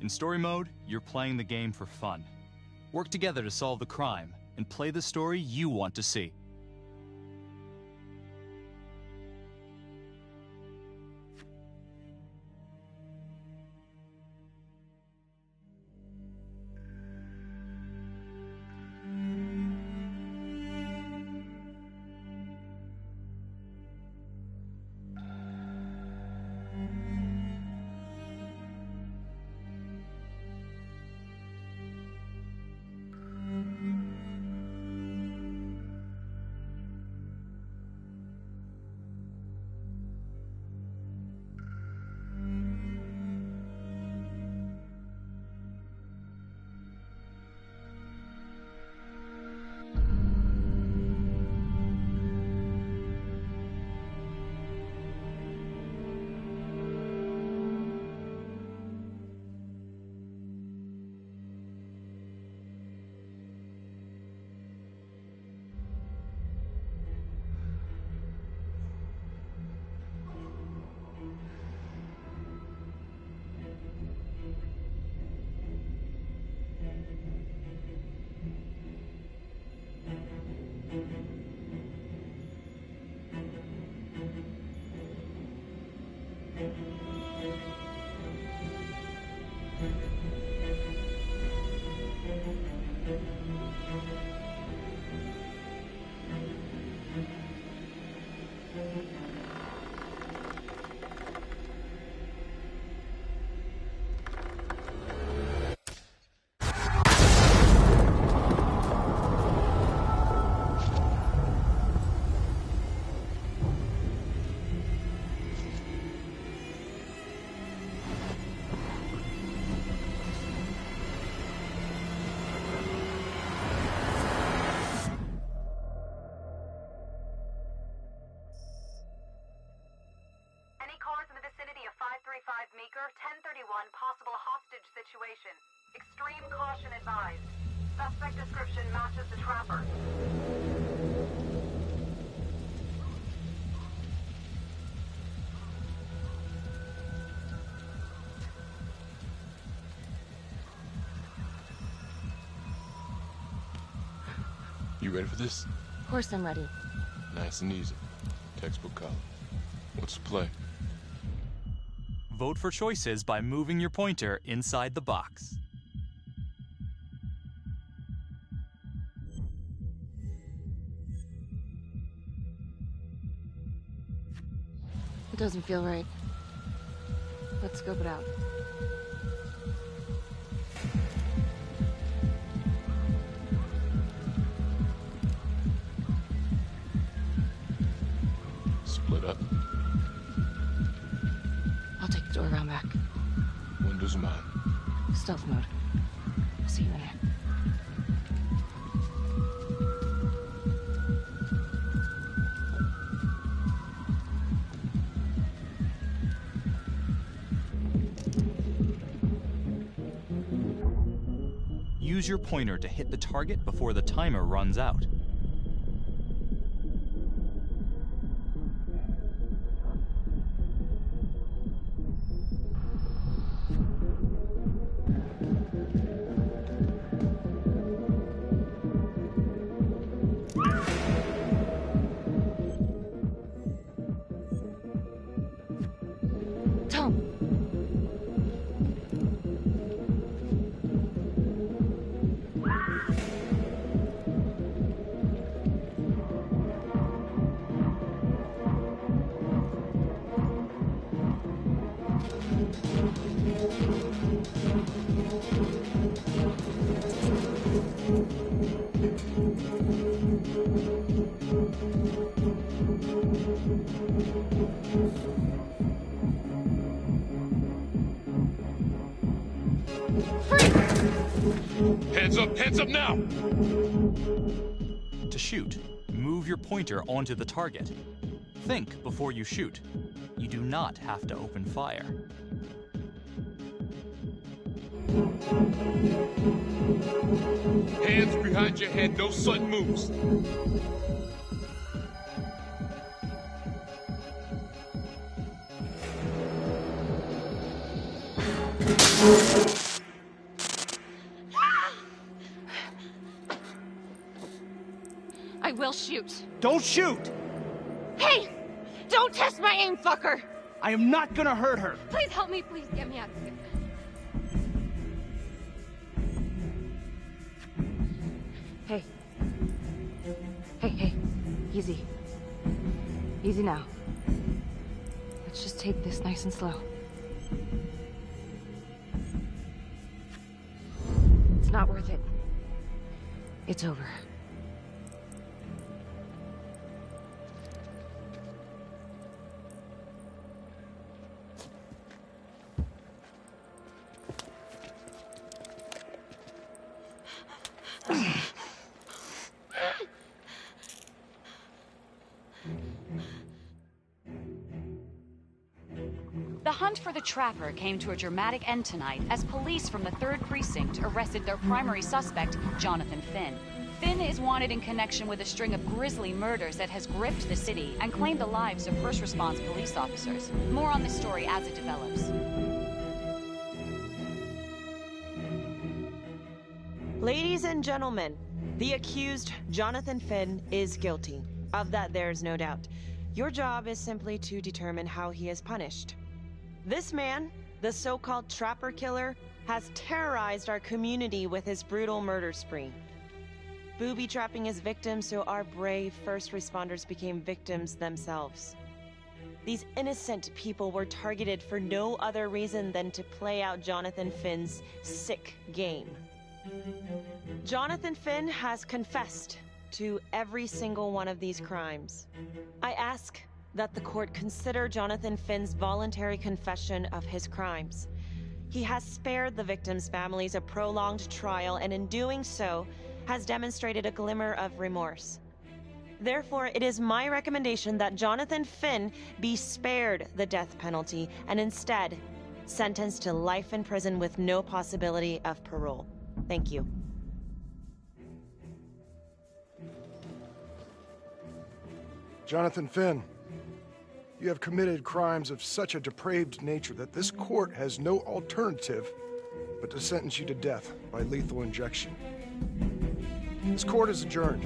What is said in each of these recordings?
In story mode, you're playing the game for fun. Work together to solve the crime and play the story you want to see. Possible hostage situation. Extreme caution advised. Suspect description matches the trapper. You ready for this? Of course I'm ready. Nice and easy. Textbook column. What's the play? Vote for choices by moving your pointer inside the box. It doesn't feel right. Let's scope it out. Split up. I'll take the door around back. Windows mine. Stealth mode. I'll see you in there. Use your pointer to hit the target before the timer runs out. Tom! Hands up now! To shoot, move your pointer onto the target. Think before you shoot. You do not have to open fire. Hands behind your head, no sudden moves. I will shoot. Don't shoot! Hey! Don't test my aim, fucker! I am not gonna hurt her. Please help me, please get me out of here. Hey. Hey. Easy. Easy now. Let's just take this nice and slow. It's not worth it. It's over. The hunt for the Trapper came to a dramatic end tonight as police from the 3rd Precinct arrested their primary suspect, Jonathan Finn. Finn is wanted in connection with a string of grisly murders that has gripped the city and claimed the lives of first response police officers. More on this story as it develops. Ladies and gentlemen, the accused, Jonathan Finn, is guilty. Of that, there is no doubt. Your job is simply to determine how he is punished. This man, the so-called Trapper Killer, has terrorized our community with his brutal murder spree. Booby-trapping his victims so our brave first responders became victims themselves. These innocent people were targeted for no other reason than to play out Jonathan Finn's sick game. Jonathan Finn has confessed to every single one of these crimes. I ask that the court consider Jonathan Finn's voluntary confession of his crimes. He has spared the victims' families a prolonged trial, and in doing so, has demonstrated a glimmer of remorse. Therefore, it is my recommendation that Jonathan Finn be spared the death penalty and instead sentenced to life in prison with no possibility of parole. Thank you. Jonathan Finn, you have committed crimes of such a depraved nature that this court has no alternative but to sentence you to death by lethal injection. This court is adjourned.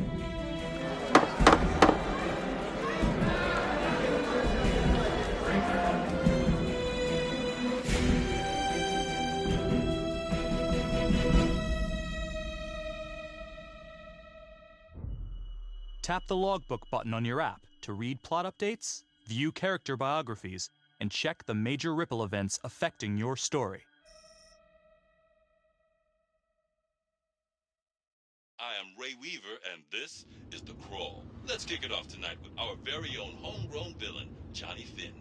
Tap the logbook button on your app to read plot updates, view character biographies, and check the major ripple events affecting your story. I am Ray Weaver, and this is The Crawl. Let's kick it off tonight with our very own homegrown villain, Johnny Finn,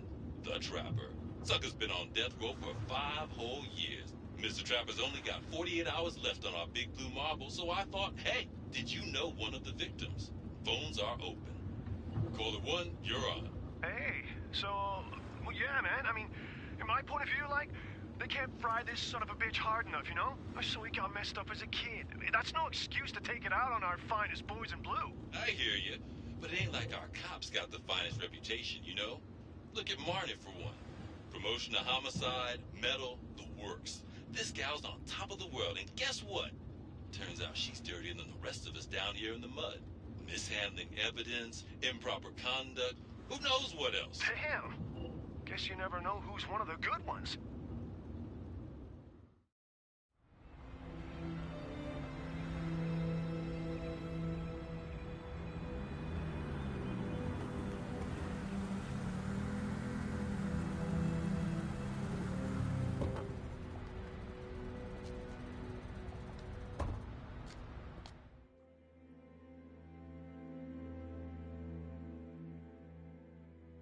the Trapper. Sucker's been on death row for 5 whole years. Mr. Trapper's only got 48 hours left on our big blue marble, so I thought, hey, did you know one of the victims? Phones are open. Caller 1, you're on. Hey, so, well, yeah, man, I mean, in my point of view, like, they can't fry this son of a bitch hard enough, you know? So he got messed up as a kid. That's no excuse to take it out on our finest boys in blue. I hear you, but it ain't like our cops got the finest reputation, you know? Look at Marnie, for one. Promotion to homicide, medal, the works. This gal's on top of the world, and guess what? Turns out she's dirtier than the rest of us down here in the mud. Mishandling evidence, improper conduct, who knows what else? Damn. Guess you never know who's one of the good ones.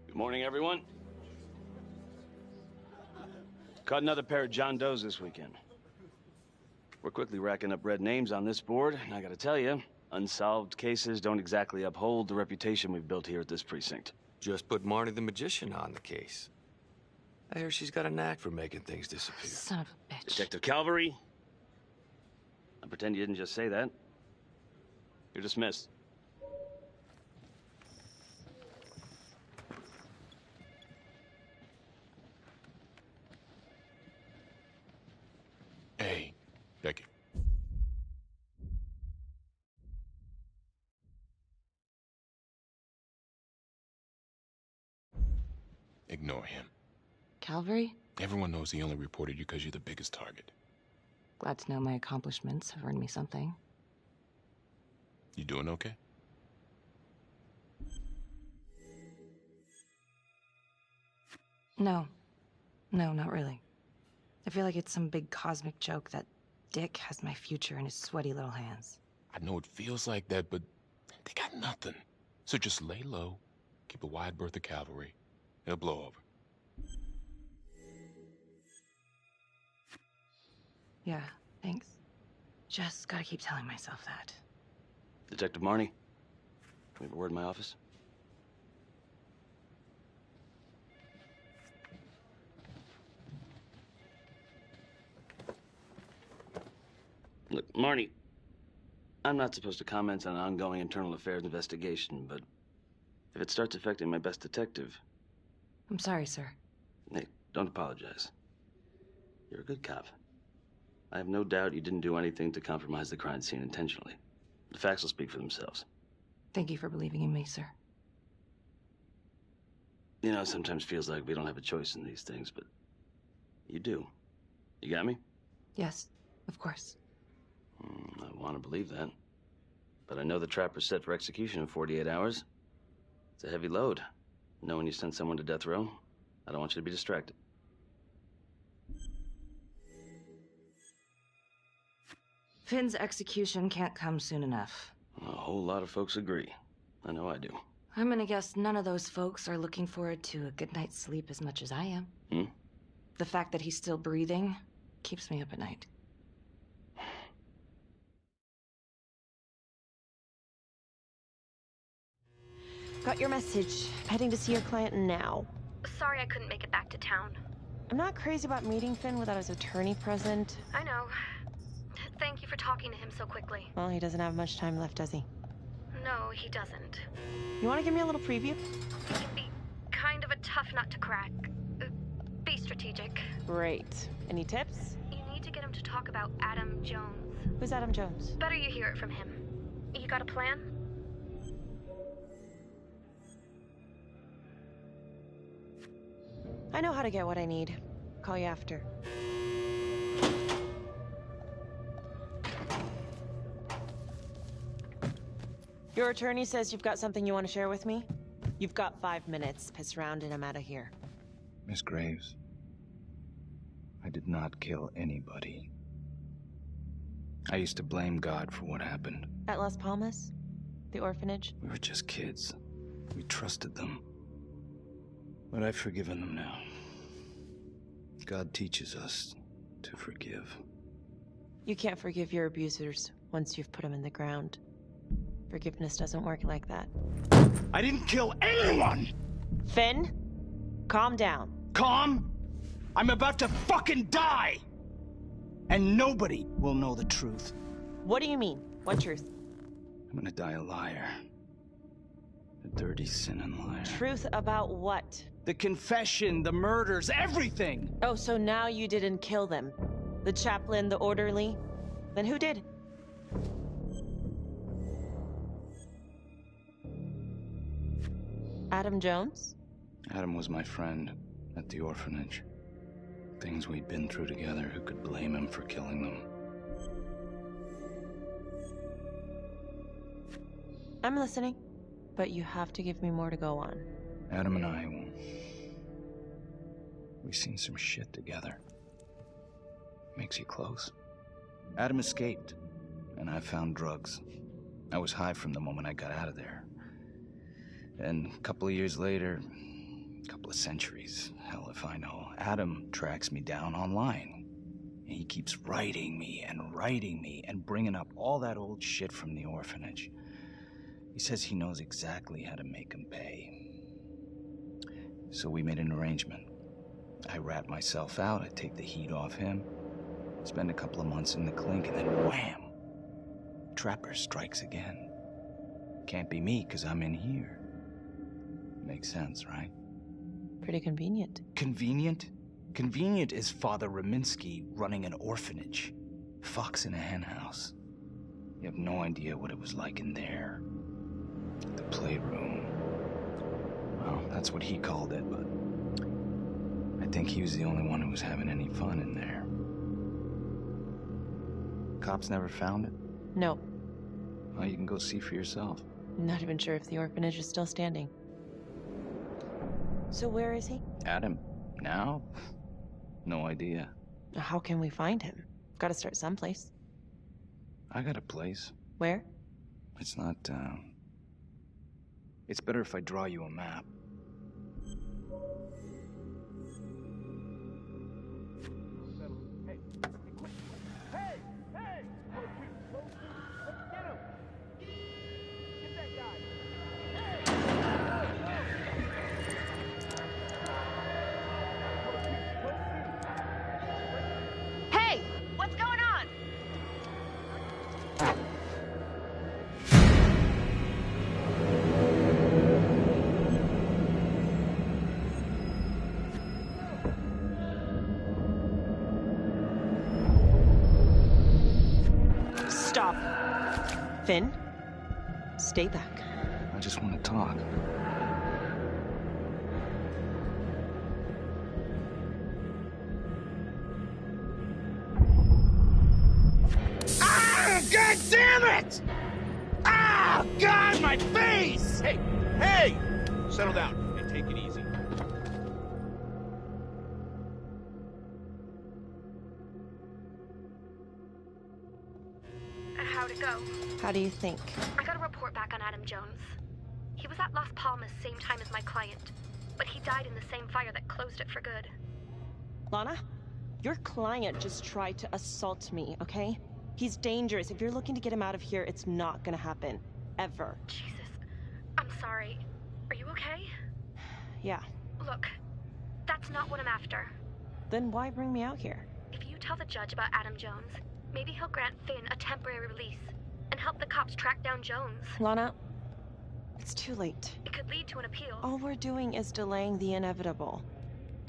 Good morning, everyone. Caught another pair of John Does this weekend. We're quickly racking up red names on this board, and I gotta tell you, unsolved cases don't exactly uphold the reputation we've built here at this precinct. Just put Marnie the Magician on the case. I hear she's got a knack for making things disappear. Son of a bitch. Detective Calvary, I pretend you didn't just say that. You're dismissed. Hey, thank you. Ignore him. Calvary? Everyone knows he only reported you because you're the biggest target. Glad to know my accomplishments have earned me something. You doing okay? No. No, not really. I feel like it's some big cosmic joke that Dick has my future in his sweaty little hands. I know it feels like that, but they got nothing. So just lay low, keep a wide berth of cavalry. It'll blow over. Yeah, thanks. Just gotta keep telling myself that. Detective Marnie, can we have a word in my office? Look, Marnie, I'm not supposed to comment on an ongoing internal affairs investigation, but if it starts affecting my best detective... I'm sorry, sir. Hey, don't apologize. You're a good cop. I have no doubt you didn't do anything to compromise the crime scene intentionally. The facts will speak for themselves. Thank you for believing in me, sir. You know, it sometimes feels like we don't have a choice in these things, but you do. You got me? Yes, of course. I want to believe that. But I know the trapper's set for execution in 48 hours. It's a heavy load. Knowing you sent someone to death row, I don't want you to be distracted. Finn's execution can't come soon enough. A whole lot of folks agree. I know I do. I'm gonna guess none of those folks are looking forward to a good night's sleep as much as I am. The fact that he's still breathing keeps me up at night. Got your message. Heading to see your client now. Sorry I couldn't make it back to town. I'm not crazy about meeting Finn without his attorney present. I know. Thank you for talking to him so quickly. Well, he doesn't have much time left, does he? No, he doesn't. You want to give me a little preview? He can be kind of a tough nut to crack. Be strategic. Great. Any tips? You need to get him to talk about Adam Jones. Who's Adam Jones? Better you hear it from him. You got a plan? I know how to get what I need. Call you after. Your attorney says you've got something you want to share with me? You've got 5 minutes. Piss around and I'm out of here. Miss Graves, I did not kill anybody. I used to blame God for what happened. At Las Palmas? The orphanage? We were just kids. We trusted them. But I've forgiven them now. God teaches us to forgive. You can't forgive your abusers once you've put them in the ground. Forgiveness doesn't work like that. I didn't kill anyone! Finn, calm down. Calm? I'm about to fucking die! And nobody will know the truth. What do you mean? What truth? I'm gonna die a liar. A dirty, sinning liar. Truth about what? The confession, the murders, everything! Oh, so now you didn't kill them? The chaplain, the orderly? Then who did? Adam Jones? Adam was my friend at the orphanage. Things we'd been through together, who could blame him for killing them? I'm listening, but you have to give me more to go on. Adam and I, we've seen some shit together. Makes you close. Adam escaped, and I found drugs. I was high from the moment I got out of there. And a couple of years later, a couple of centuries, hell if I know, Adam tracks me down online. And he keeps writing me and bringing up all that old shit from the orphanage. He says he knows exactly how to make him pay. So we made an arrangement. I rat myself out, I take the heat off him, spend a couple of months in the clink, and then wham! Trapper strikes again. Can't be me, 'cause I'm in here. Makes sense, right? Pretty convenient. Convenient? Convenient is Father Raminsky running an orphanage. Fox in a henhouse. You have no idea what it was like in there. The playroom. Well, that's what he called it, but think he was the only one who was having any fun in there. Cops never found it? No. Well, you can go see for yourself. Not even sure if the orphanage is still standing. So where is he? Adam? Now? No idea. How can we find him? Gotta start someplace. I got a place. Where? It's not, It's better if I draw you a map. Hey! What's going on? Stop. Finn, stay back. I just want to talk. Ah! God damn it! Ah! God, my face! Hey! Hey! Settle down and take it easy. How'd it go? How do you think? I got a report back on Adam Jones. He was at Las Palmas same time as my client, but he died in the same fire that closed it for good. Lana, your client just tried to assault me, okay? He's dangerous. If you're looking to get him out of here, it's not gonna happen. Ever. Jesus. I'm sorry. Are you okay? Yeah. Look, that's not what I'm after. Then why bring me out here? If you tell the judge about Adam Jones, maybe he'll grant Finn a temporary release and help the cops track down Jones. Lana, it's too late. It could lead to an appeal. All we're doing is delaying the inevitable.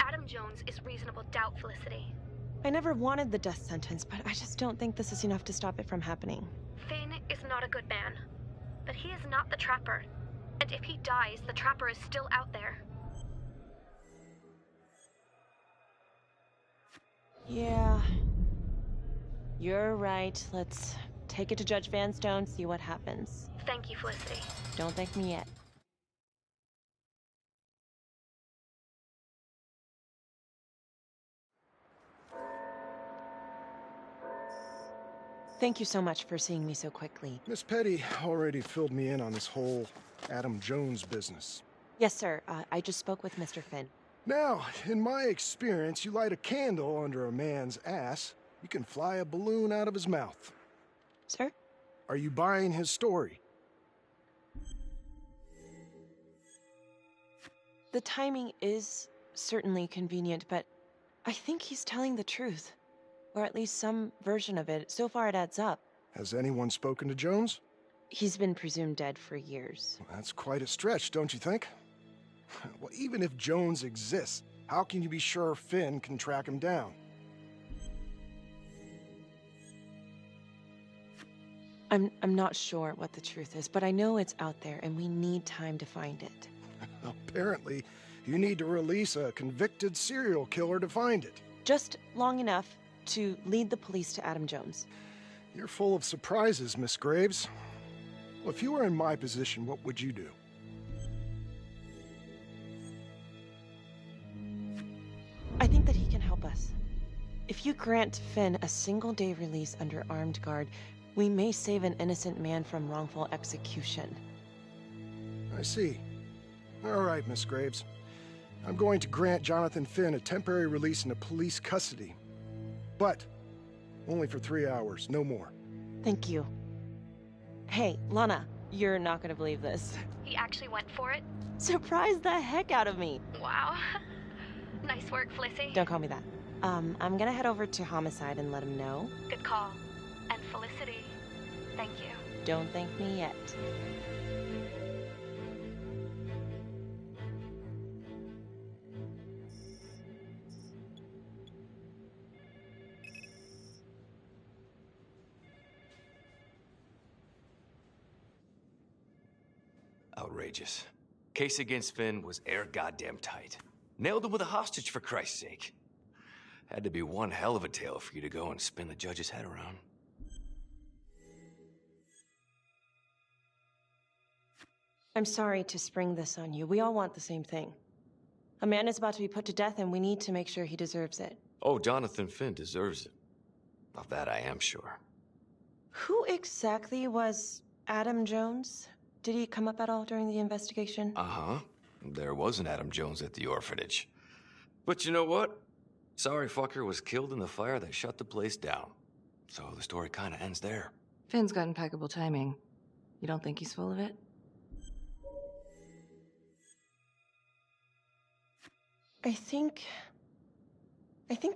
Adam Jones is reasonable doubt, Felicity. I never wanted the death sentence, but I just don't think this is enough to stop it from happening. Finn is not a good man, but he is not the Trapper. And if he dies, the Trapper is still out there. Yeah. You're right. Let's take it to Judge Vanstone, see what happens. Thank you, Felicity. Don't thank me yet. Thank you so much for seeing me so quickly. Miss Petty already filled me in on this whole Adam Jones business. Yes, sir. I just spoke with Mr. Finn. Now, in my experience, you light a candle under a man's ass, you can fly a balloon out of his mouth. Sir? Are you buying his story? The timing is certainly convenient, but I think he's telling the truth. Or at least some version of it. So far it adds up. Has anyone spoken to Jones? He's been presumed dead for years. That's quite a stretch, don't you think? Well, even if Jones exists, how can you be sure Finn can track him down? I'm not sure what the truth is, but I know it's out there and we need time to find it. Apparently, you need to release a convicted serial killer to find it. Just long enough to lead the police to Adam Jones. You're full of surprises, Miss Graves. Well, if you were in my position, what would you do? I think that he can help us. If you grant Finn a single-day release under armed guard, we may save an innocent man from wrongful execution. I see. All right, Miss Graves. I'm going to grant Jonathan Finn a temporary release into police custody. But only for 3 hours, no more. Thank you. Hey, Lana, you're not gonna believe this. He actually went for it? Surprised the heck out of me. Wow. Nice work, Felicity. Don't call me that. I'm gonna head over to Homicide and let him know. Good call. And Felicity, thank you. Don't thank me yet. Outrageous. Case against Finn was air goddamn tight. Nailed him with a hostage, for Christ's sake. Had to be one hell of a tale for you to go and spin the judge's head around. I'm sorry to spring this on you. We all want the same thing. A man is about to be put to death, and we need to make sure he deserves it. Oh, Jonathan Finn deserves it. Of that I am sure. Who exactly was Adam Jones? Did he come up at all during the investigation? Uh-huh. There was an Adam Jones at the orphanage. But you know what? Sorry fucker was killed in the fire that shut the place down. So the story kind of ends there. Finn's got impeccable timing. You don't think he's full of it? I think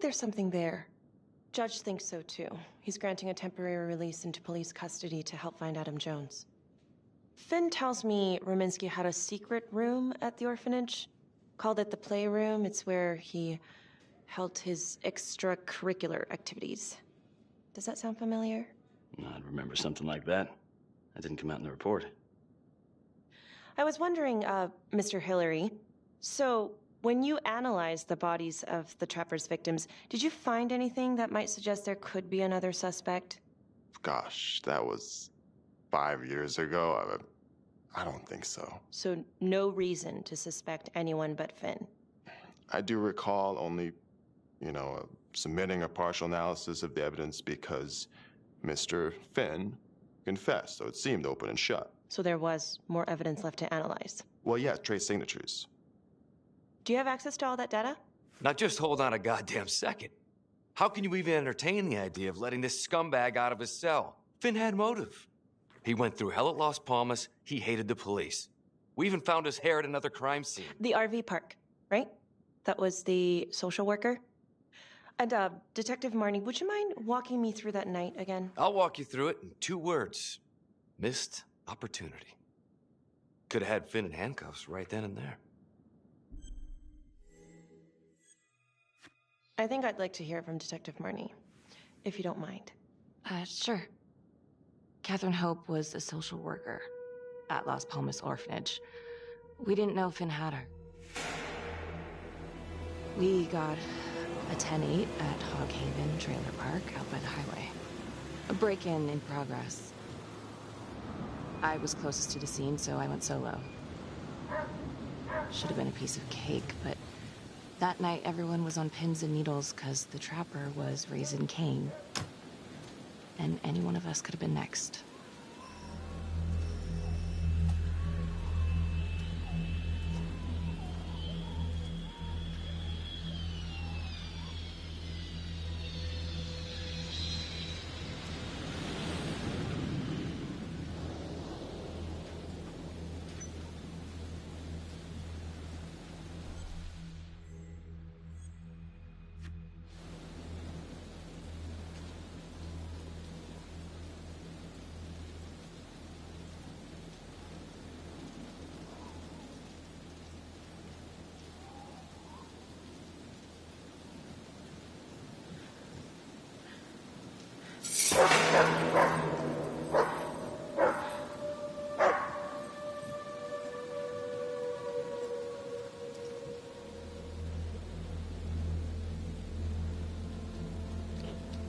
there's something there. Judge thinks so too. He's granting a temporary release into police custody to help find Adam Jones. Finn tells me Rominsky had a secret room at the orphanage. Called it the playroom. It's where he held his extracurricular activities. Does that sound familiar? I'd remember something like that. That didn't come out in the report. I was wondering, Mr. Hillary, so when you analyzed the bodies of the Trapper's victims, did you find anything that might suggest there could be another suspect? Gosh, that was 5 years ago. I don't think so. So no reason to suspect anyone but Finn? I do recall only, submitting a partial analysis of the evidence because Mr. Finn confessed, so it seemed open and shut. So there was more evidence left to analyze? Well, yeah, trace signatures. Do you have access to all that data? Now just hold on a goddamn second. How can you even entertain the idea of letting this scumbag out of his cell? Finn had motive. He went through hell at Las Palmas. He hated the police. We even found his hair at another crime scene. The RV park, right? That was the social worker? And, Detective Marnie, would you mind walking me through that night again? I'll walk you through it in 2 words. Missed opportunity. Could have had Finn in handcuffs right then and there. I think I'd like to hear from Detective Marnie, if you don't mind. Sure. Catherine Hope was a social worker at Las Palmas Orphanage. We didn't know Finn had her. We got a 10-8 at Hog Haven Trailer Park out by the highway. A break-in in progress. I was closest to the scene, so I went solo. Should have been a piece of cake, but that night everyone was on pins and needles because the Trapper was raising Cain. And any one of us could have been next.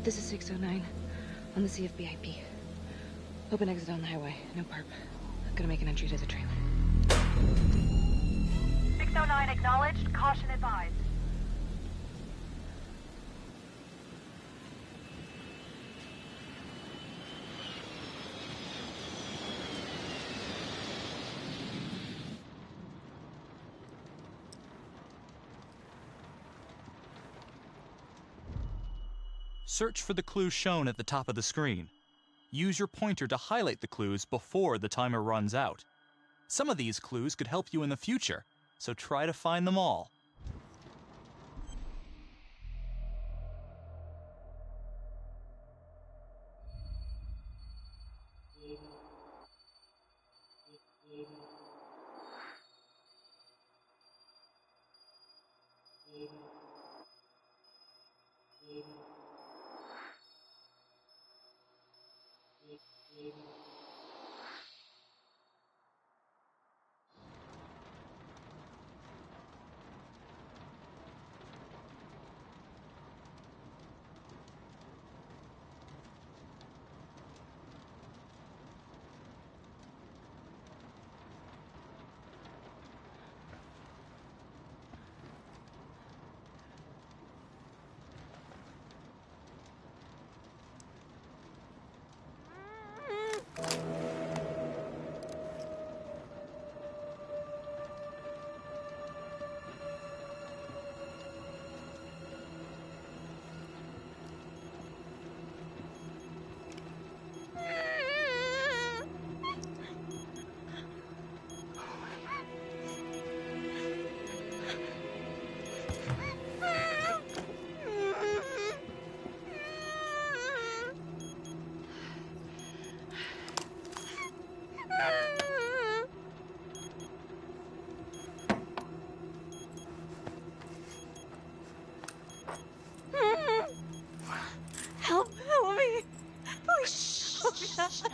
This is 609 on the CFBIP. Open exit on the highway. No perp. Gonna make an entry to the trailer. 609 acknowledged. Caution advised. Search for the clues shown at the top of the screen. Use your pointer to highlight the clues before the timer runs out. Some of these clues could help you in the future, so try to find them all.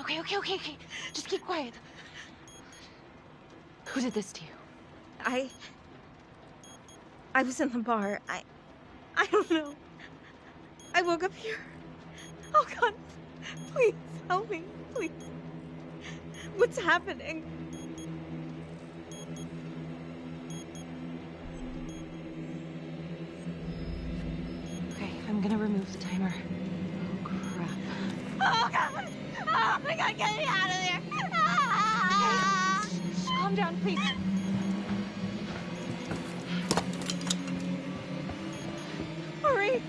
Okay. Just keep quiet. Who did this to you? I was in the bar. I don't know. I woke up here. Oh God, please help me, please. What's happening? Okay, I'm gonna remove the timer. Oh, crap. Oh God! Oh my God, get me out of there! Ah! Shh, calm down, please. Hurry!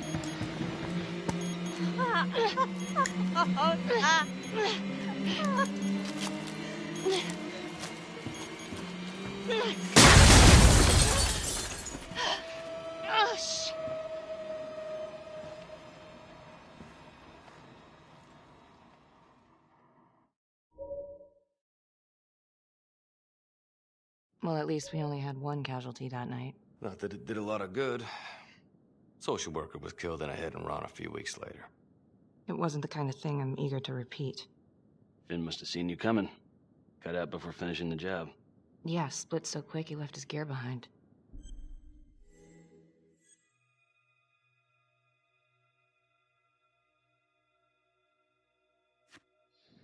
Well, at least we only had one casualty that night. Not that it did a lot of good. Social worker was killed in a hit and run a few weeks later. It wasn't the kind of thing I'm eager to repeat. Finn must have seen you coming. Got out before finishing the job. Yeah, split so quick he left his gear behind.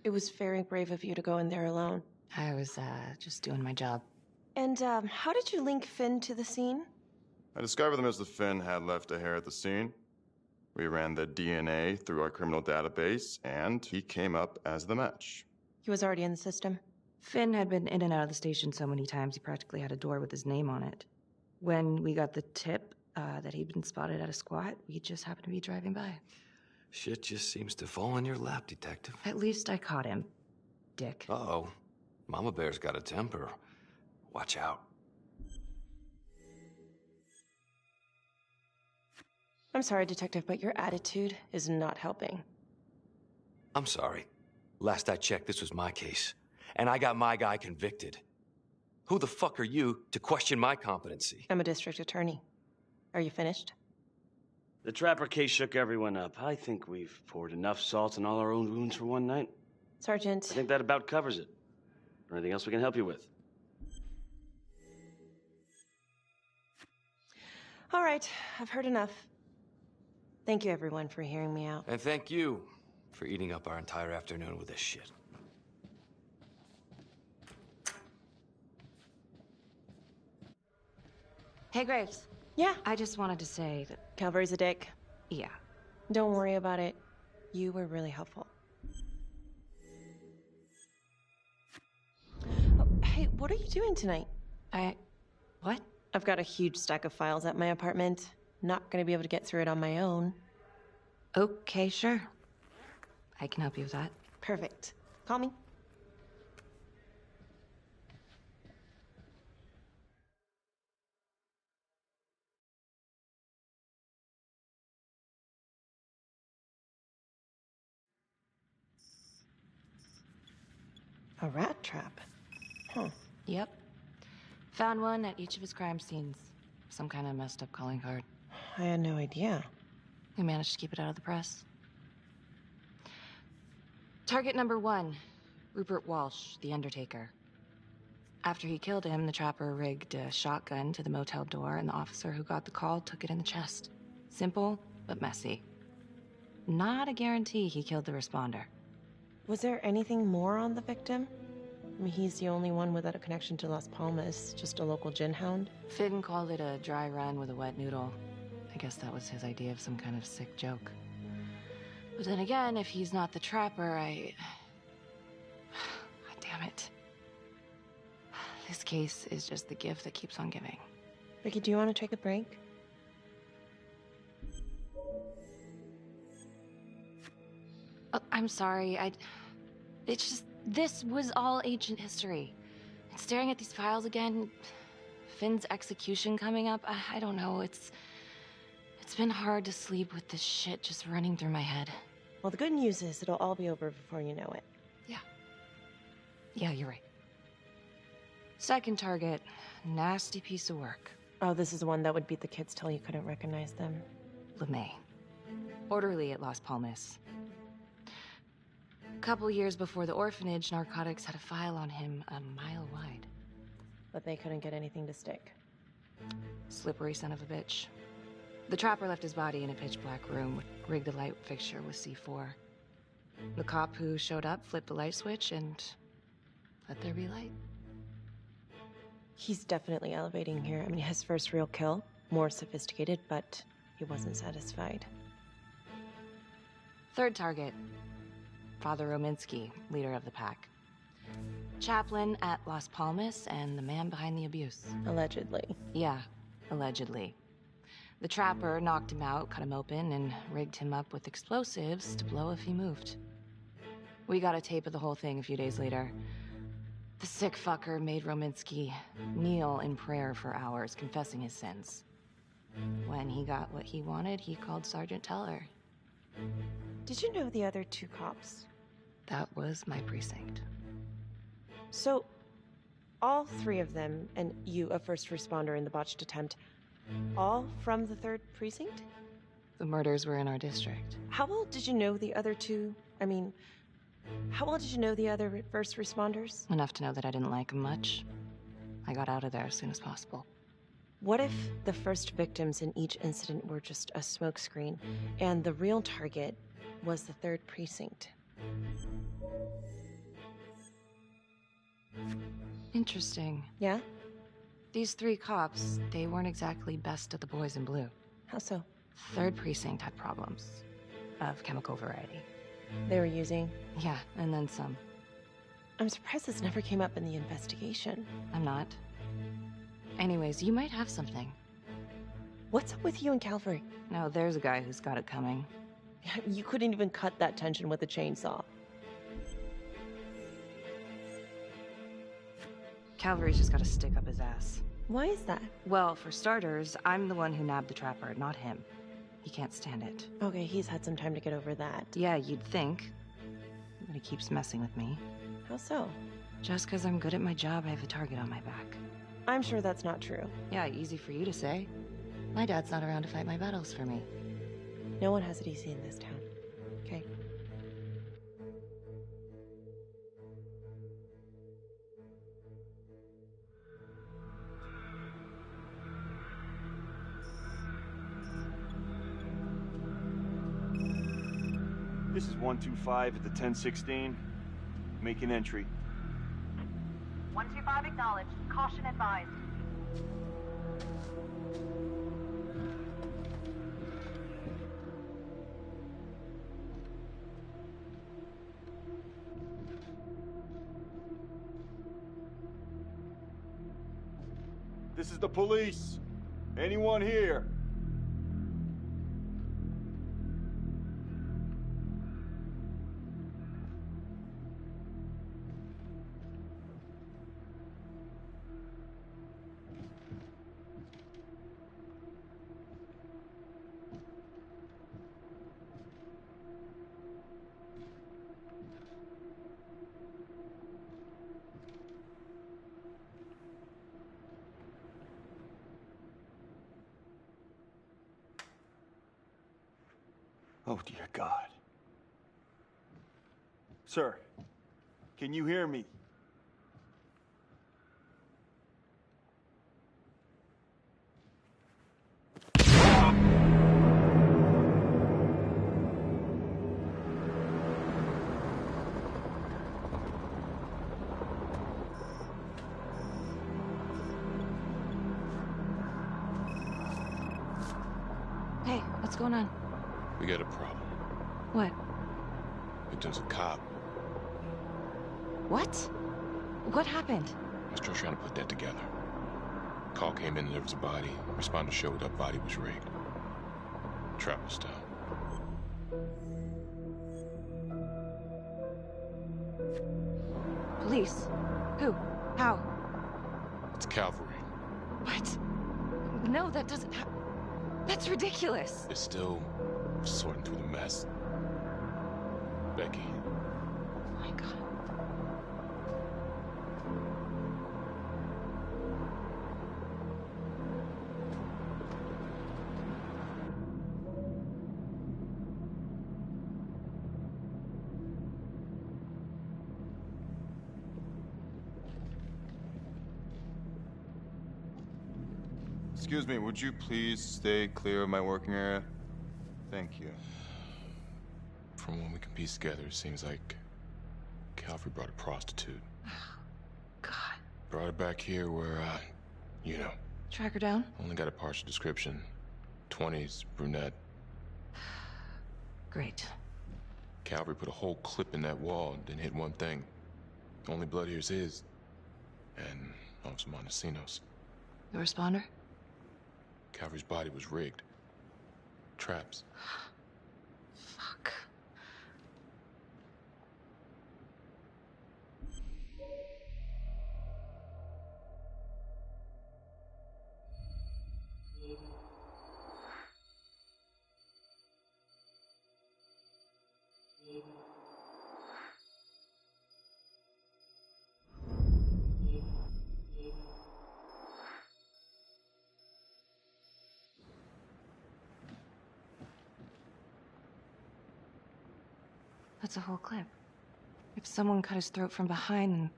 It was very brave of you to go in there alone. I was, just doing my job. And, how did you link Finn to the scene? I discovered that Mr. Finn had left a hair at the scene. We ran the DNA through our criminal database, and he came up as the match. He was already in the system. Finn had been in and out of the station so many times he practically had a door with his name on it. When we got the tip that he'd been spotted at a squat, we just happened to be driving by. Shit just seems to fall in your lap, Detective. At least I caught him, dick. Uh-oh. Mama Bear's got a temper. Watch out. I'm sorry, Detective, but your attitude is not helping. I'm sorry. Last I checked, this was my case. And I got my guy convicted. Who the fuck are you to question my competency? I'm a district attorney. Are you finished? The Trapper case shook everyone up. I think we've poured enough salt in all our own wounds for one night. Sergeant. I think that about covers it. Or anything else we can help you with? All right, I've heard enough. Thank you, everyone, for hearing me out. And thank you for eating up our entire afternoon with this shit. Hey, Graves. Yeah? I just wanted to say that... Calvary's a dick. Yeah. Don't worry about it. You were really helpful. Oh, hey, what are you doing tonight? What? I've got a huge stack of files at my apartment. Not gonna be able to get through it on my own. Okay, sure. I can help you with that. Perfect. Call me. A rat trap. Huh. Yep. Found one at each of his crime scenes. Some kind of messed up calling card. I had no idea. We managed to keep it out of the press. Target number 1, Rupert Walsh, the Undertaker. After he killed him, the trapper rigged a shotgun to the motel door, and the officer who got the call took it in the chest. Simple, but messy. Not a guarantee he killed the responder. Was there anything more on the victim? I mean, he's the only one without a connection to Las Palmas, just a local gin hound. Finn called it a dry run with a wet noodle. I guess that was his idea of some kind of sick joke. But then again, if he's not the trapper, damn it. This case is just the gift that keeps on giving. Ricky, do you want to take a break? Oh, I'm sorry, it's just, this was all ancient history. And staring at these files again, Finn's execution coming up, I don't know, it's been hard to sleep with this shit just running through my head. Well, the good news is it'll all be over before you know it. Yeah, you're right. Second target, nasty piece of work. Oh, this is the one that would beat the kids till you couldn't recognize them. LeMay. Orderly at Las Palmas. couple years before the orphanage, narcotics had a file on him a mile wide. But they couldn't get anything to stick. Slippery son of a bitch. The trapper left his body in a pitch-black room, rigged the light fixture with C4. The cop who showed up flipped the light switch and let there be light. He's definitely elevating here. I mean, his first real kill, more sophisticated, but he wasn't satisfied. Third target, Father Rominsky, leader of the pack. Chaplain at Las Palmas and the man behind the abuse. Allegedly. Yeah, allegedly. The trapper knocked him out, cut him open, and rigged him up with explosives to blow if he moved. We got a tape of the whole thing a few days later. The sick fucker made Rominsky kneel in prayer for hours, confessing his sins. When he got what he wanted, he called Sergeant Teller. Did you know the other two cops? That was my precinct. So, all three of them, and you, a first responder in the botched attempt, all from the 3rd precinct? The murders were in our district. How well did you know the other two? I mean, how well did you know the other first responders? Enough to know that I didn't like them much. I got out of there as soon as possible. What if the first victims in each incident were just a smokescreen, and the real target was the 3rd precinct? Interesting. Yeah? These 3 cops, they weren't exactly best of the boys in blue. How so? 3rd precinct had problems. Of chemical variety. They were using? Yeah, and then some. I'm surprised this never came up in the investigation. I'm not. Anyways, you might have something. What's up with you and Calvary? No, there's a guy who's got it coming. You couldn't even cut that tension with a chainsaw. Calvary's just gotta stick up his ass. Why is that? Well, for starters, I'm the one who nabbed the trapper, not him. He can't stand it. Okay, he's had some time to get over that. Yeah, you'd think. But he keeps messing with me. How so? Just because I'm good at my job, I have a target on my back. I'm sure that's not true. Yeah, easy for you to say. My dad's not around to fight my battles for me. No one has it easy in this town. Okay? This is 125 at the 1016. Making entry. 125 acknowledged. Caution advised. This is the police. Anyone here? Oh, dear God. Sir, can you hear me? Hey, what's going on? We got a problem. What? Victim's a cop. What? What happened? I'm still trying to put that together. Call came in and there was a body. Responder showed up, body was rigged. Trapper style. Police? Who? How? It's cavalry. What? No, that doesn't That's ridiculous. It's still sorting through the mess. Becky. Oh my God. Excuse me, would you please stay clear of my working area? Thank you. From what we can piece together, it seems like Calvary brought a prostitute. God. Brought her back here where, you know. Track her down? Only got a partial description. 20s, brunette. Great. Calvary put a whole clip in that wall and didn't hit one thing. Only blood here's his. And Officer Montesinos. The responder? Calvary's body was rigged. Traps. Fuck. That's a whole clip. If someone cut his throat from behind, then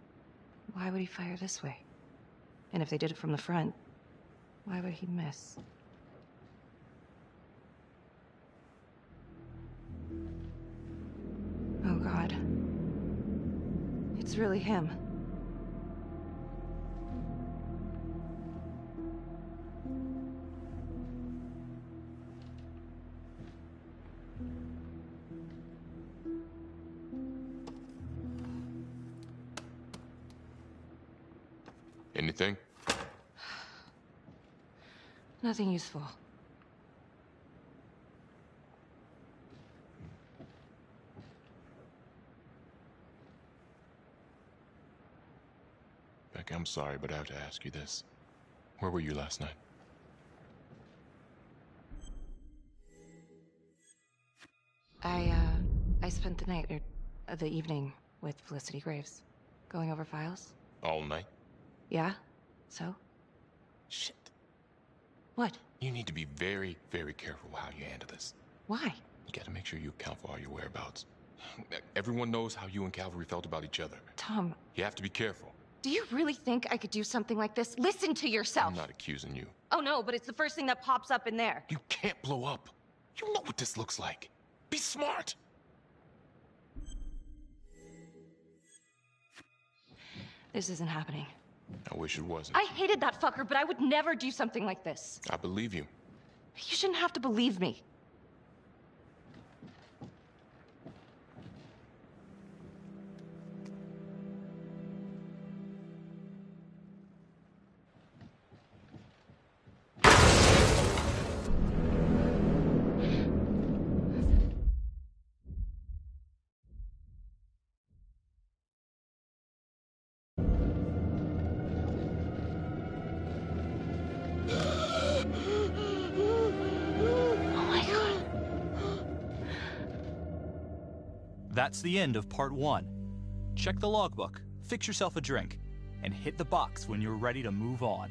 why would he fire this way? And if they did it from the front, why would he miss? Oh, God. It's really him. Anything? Nothing useful. Becky, I'm sorry, but I have to ask you this. Where were you last night? I spent the night, or the evening, with Felicity Graves. Going over files. All night? Yeah? So? Shit. What? You need to be very, very careful how you handle this. Why? You gotta make sure you account for all your whereabouts. Everyone knows how you and Calvary felt about each other. Tom. You have to be careful. Do you really think I could do something like this? Listen to yourself! I'm not accusing you. Oh no, but it's the first thing that pops up in there. You can't blow up. You know what this looks like. Be smart! This isn't happening. I wish it wasn't. I hated that fucker, but I would never do something like this. I believe you. You shouldn't have to believe me. That's the end of part 1. Check the logbook, fix yourself a drink, and hit the box when you're ready to move on.